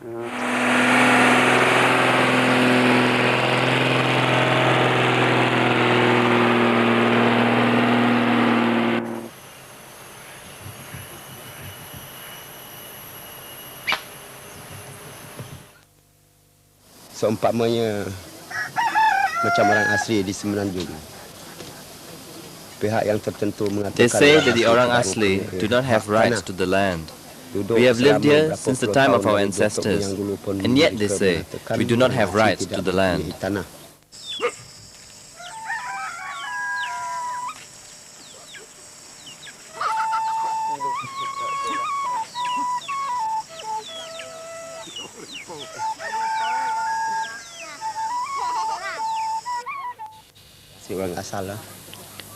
Seumpamanya macam orang asli di Semenanjung. Pihak yang tertentu mengatakan They say that the orang asli do not have rights to the land. We have lived here since the time of our ancestors, and yet they say we do not have rights to the land.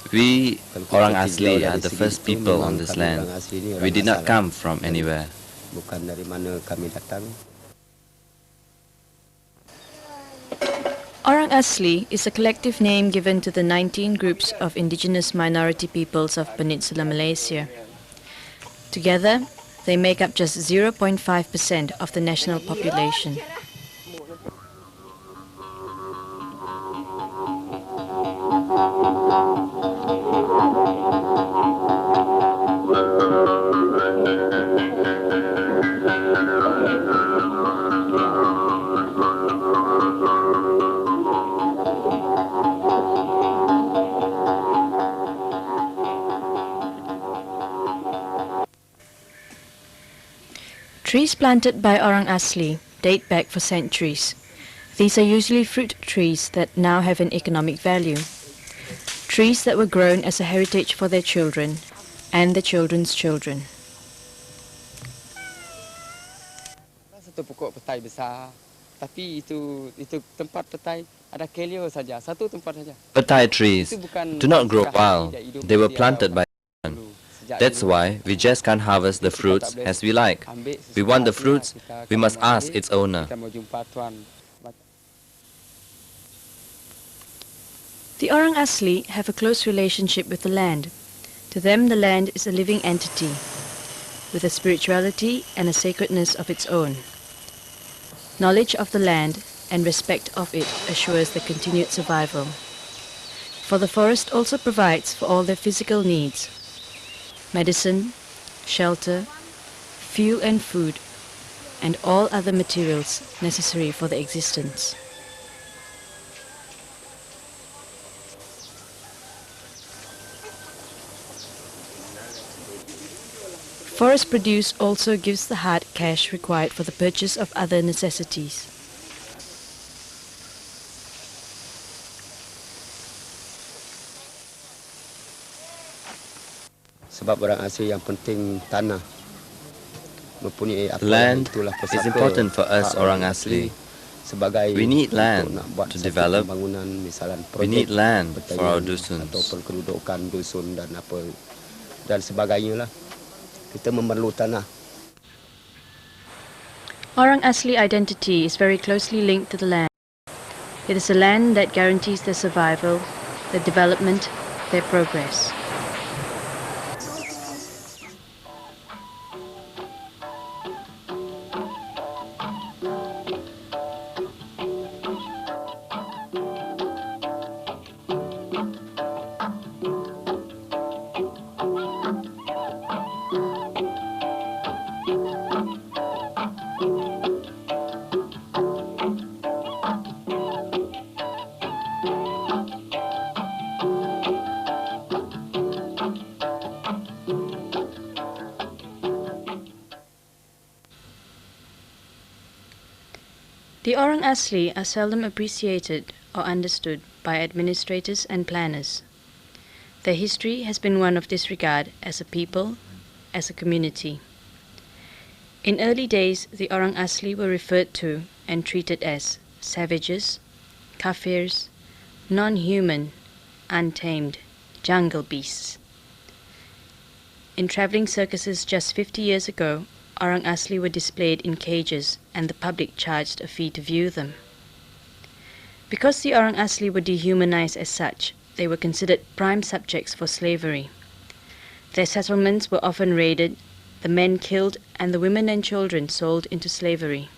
We, orang asli, are the first people on this land. We did not come from anywhere. Bukan dari mana kami datang. Orang Asli is a collective name given to the 19 groups of indigenous minority peoples of Peninsular Malaysia. Together, they make up just 0.5% of the national population. Trees planted by Orang Asli date back for centuries. These are usually fruit trees that now have an economic value. Trees that were grown as a heritage for their children and their children's children. Satu pokok petai besar, tapi itu tempat petai ada kelio saja, satu tempat saja. Petai trees do not grow wild. They were planted by man. That's why we just can't harvest the fruits as we like. We want the fruits, we must ask its owner. The Orang Asli have a close relationship with the land. To them, the land is a living entity, with a spirituality and a sacredness of its own. Knowledge of the land and respect of it assures their continued survival. For the forest also provides for all their physical needs: medicine, shelter, fuel and food, and all other materials necessary for their existence. Forest produce also gives the hard cash required for the purchase of other necessities. Sebab orang asli yang penting tanah. Land is important for us Orang Asli. We need land to develop. We need land for our dusuns. Ataupun kedudukan dusun dan apa dan sebagainya lah. Kita memerlu tanah. Orang Asli identity is very closely linked to the land. It is a land that guarantees their survival, their development, their progress. The Orang Asli are seldom appreciated or understood by administrators and planners. Their history has been one of disregard as a people, as a community. In early days, the Orang Asli were referred to and treated as savages, kafirs, non-human, untamed, jungle beasts. In travelling circuses just 50 years ago, Orang Asli were displayed in cages and the public charged a fee to view them. Because the Orang Asli were dehumanized as such, they were considered prime subjects for slavery. Their settlements were often raided, the men killed, and the women and children sold into slavery.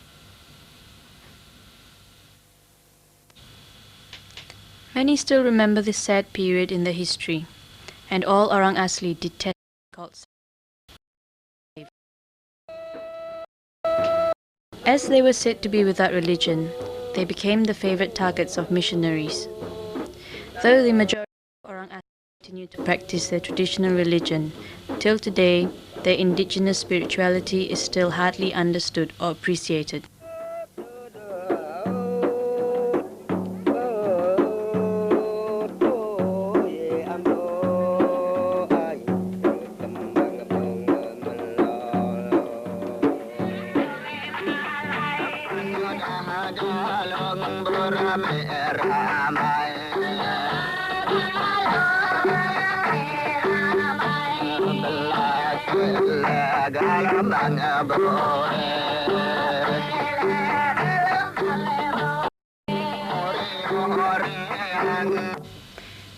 Many still remember this sad period in their history, and all Orang Asli detest cults. As they were said to be without religion, they became the favorite targets of missionaries. Though the majority of Orang Asli continue to practice their traditional religion, till today their indigenous spirituality is still hardly understood or appreciated.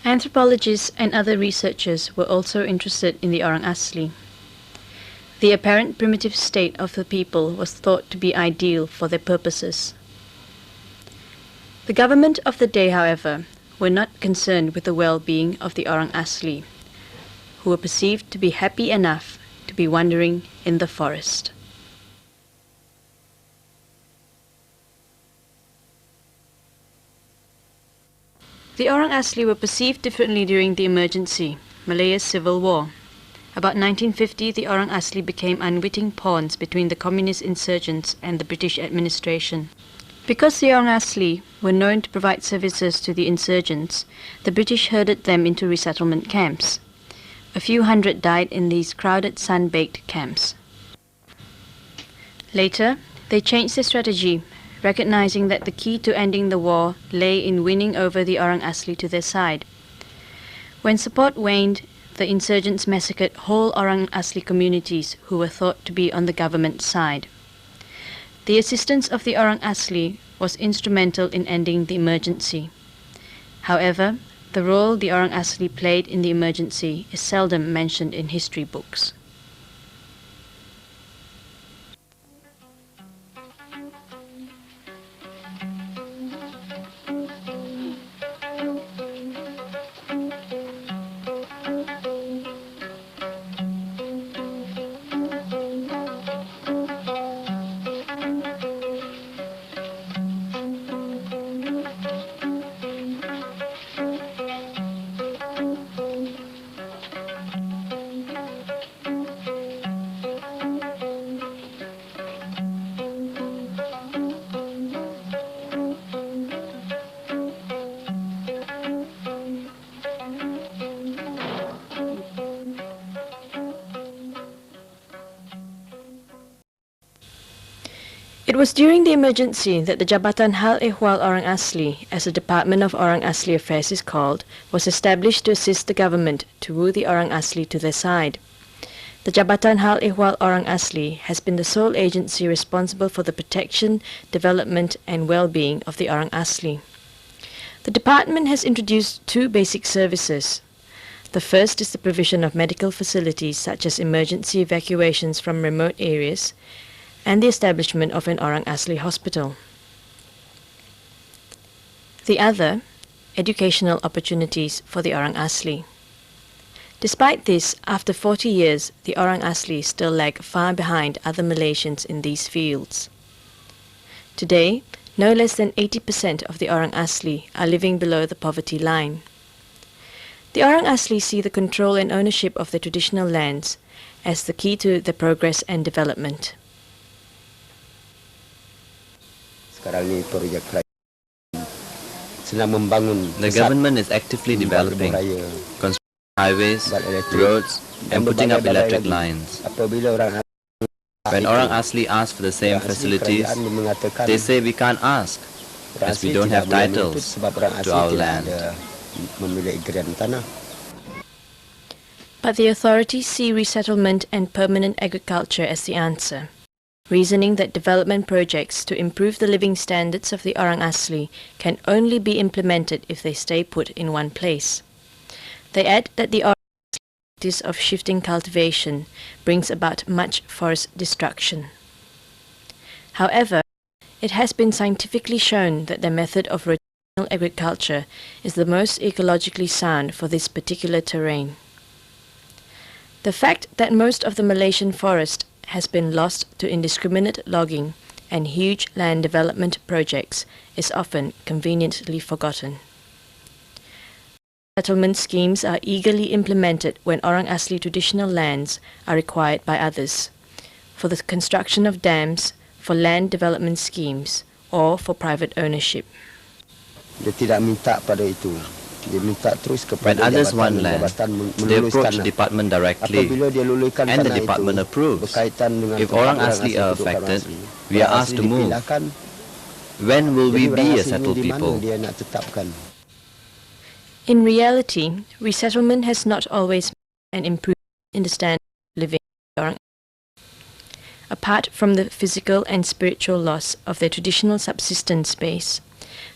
Anthropologists and other researchers were also interested in the Orang Asli. The apparent primitive state of the people was thought to be ideal for their purposes. The government of the day, however, were not concerned with the well-being of the Orang Asli, who were perceived to be happy enough to be wandering in the forest. The Orang Asli were perceived differently during the emergency, Malaya's civil war. About 1950, the Orang Asli became unwitting pawns between the communist insurgents and the British administration. Because the Orang Asli were known to provide services to the insurgents, the British herded them into resettlement camps. A few hundred died in these crowded, sun-baked camps. Later, they changed their strategy, recognizing that the key to ending the war lay in winning over the Orang Asli to their side. When support waned, the insurgents massacred whole Orang Asli communities who were thought to be on the government's side. The assistance of the Orang Asli was instrumental in ending the emergency. However, the role the Orang Asli played in the emergency is seldom mentioned in history books. It was during the emergency that the Jabatan Hal Ehwal Orang Asli, as the Department of Orang Asli Affairs is called, was established to assist the government to woo the Orang Asli to their side. The Jabatan Hal Ehwal Orang Asli has been the sole agency responsible for the protection, development and well-being of the Orang Asli. The department has introduced two basic services. The first is the provision of medical facilities such as emergency evacuations from remote areas, and the establishment of an Orang Asli hospital. The other, educational opportunities for the Orang Asli. Despite this, after 40 years, the Orang Asli still lag far behind other Malaysians in these fields. Today, no less than 80% of the Orang Asli are living below the poverty line. The Orang Asli see the control and ownership of their traditional lands as the key to their progress and development. The government is actively developing, constructing highways, roads, and putting up electric lines. When Orang Asli ask for the same facilities, they say we can't ask, as we don't have titles to our land. But the authorities see resettlement and permanent agriculture as the answer, reasoning that development projects to improve the living standards of the Orang Asli can only be implemented if they stay put in one place. They add that the Orang Asli practice of shifting cultivation brings about much forest destruction. However, it has been scientifically shown that the method of rotational agriculture is the most ecologically sound for this particular terrain. The fact that most of the Malaysian forest has been lost to indiscriminate logging and huge land development projects is often conveniently forgotten. Settlement schemes are eagerly implemented when Orang Asli traditional lands are required by others, for the construction of dams, for land development schemes, or for private ownership. Dia tidak minta pada itu. Dia minta terus When kepada others want land, they approach the department directly and the department approves. If Orang Asli are affected, we are asked to move. When will we be a settled people? In reality, resettlement has not always made an improvement in the standard of living of Orang Asli. Apart from the physical and spiritual loss of their traditional subsistence space,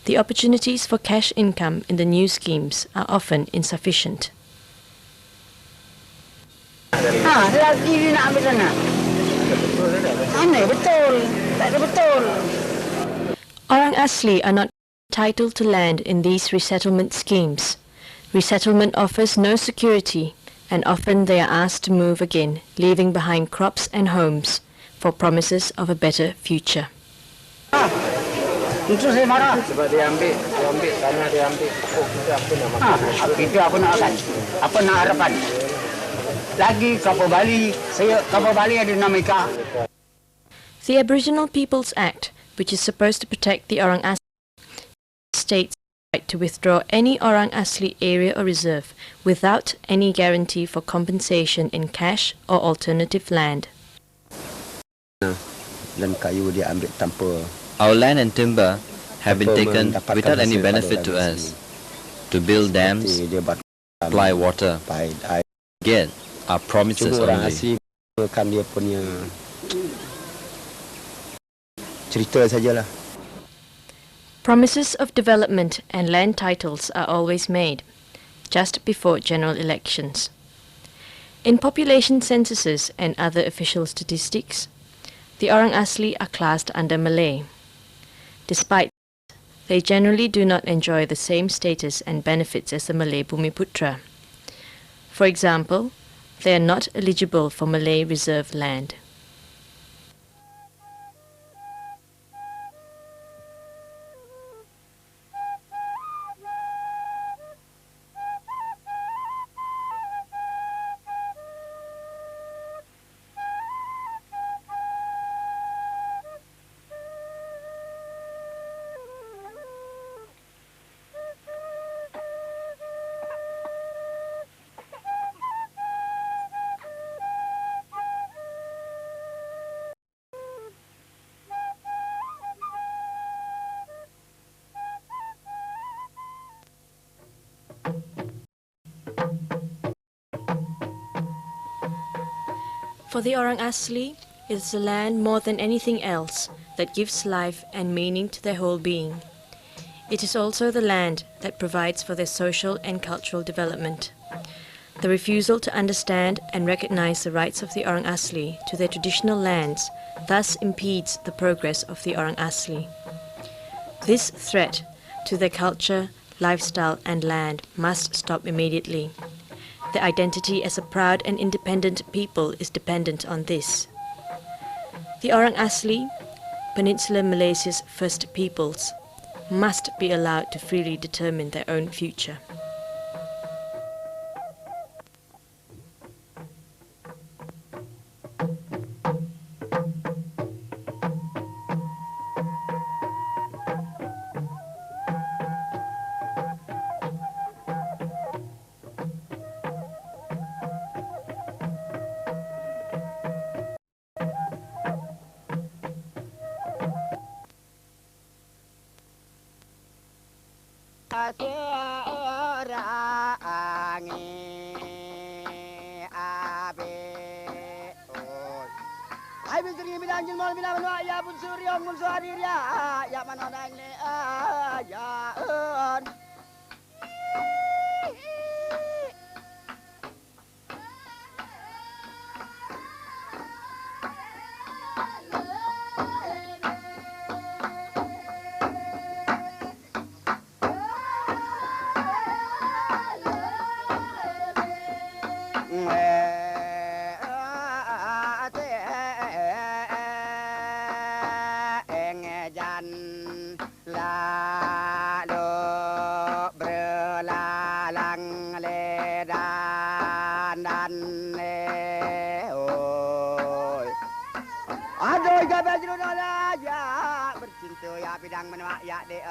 the opportunities for cash income in the new schemes are often insufficient. Lagi dia nak ambil sana. Aneh betul. Tak ada betul. Orang Asli are not entitled to land in these resettlement schemes. Resettlement offers no security, and often they are asked to move again, leaving behind crops and homes for promises of a better future. Itu saya marah. Sebab dia ambil tanah dia ambil. Oh, kita apa nak makan? Itu apa nak makan? Apa nak harapan? Lagi kapal Bali ada dinamika. The Aboriginal Peoples Act, which is supposed to protect the Orang Asli, states the right to withdraw any Orang Asli area or reserve without any guarantee for compensation in cash or alternative land. Dan kayu dia ambil tanpa. Our land and timber have been taken without any benefit to us. To build dams, supply water, again, are promises only. Dia punya cerita sajalah. Promises of development and land titles are always made, just before general elections. In population censuses and other official statistics, the Orang Asli are classed under Malay. Despite this, they generally do not enjoy the same status and benefits as the Malay Bumiputra. For example, they are not eligible for Malay reserve land. For the Orang Asli, it is the land more than anything else that gives life and meaning to their whole being. It is also the land that provides for their social and cultural development. The refusal to understand and recognize the rights of the Orang Asli to their traditional lands thus impedes the progress of the Orang Asli. This threat to their culture, lifestyle and land must stop immediately. Their identity as a proud and independent people is dependent on this. The Orang Asli, Peninsular Malaysia's first peoples, must be allowed to freely determine their own future. Hai menteri bilang jelma bilang menua ya pun surya mun suhadir ya mana dang le ya on. Jaga baju ya bercinta ya bidang menua ya dek.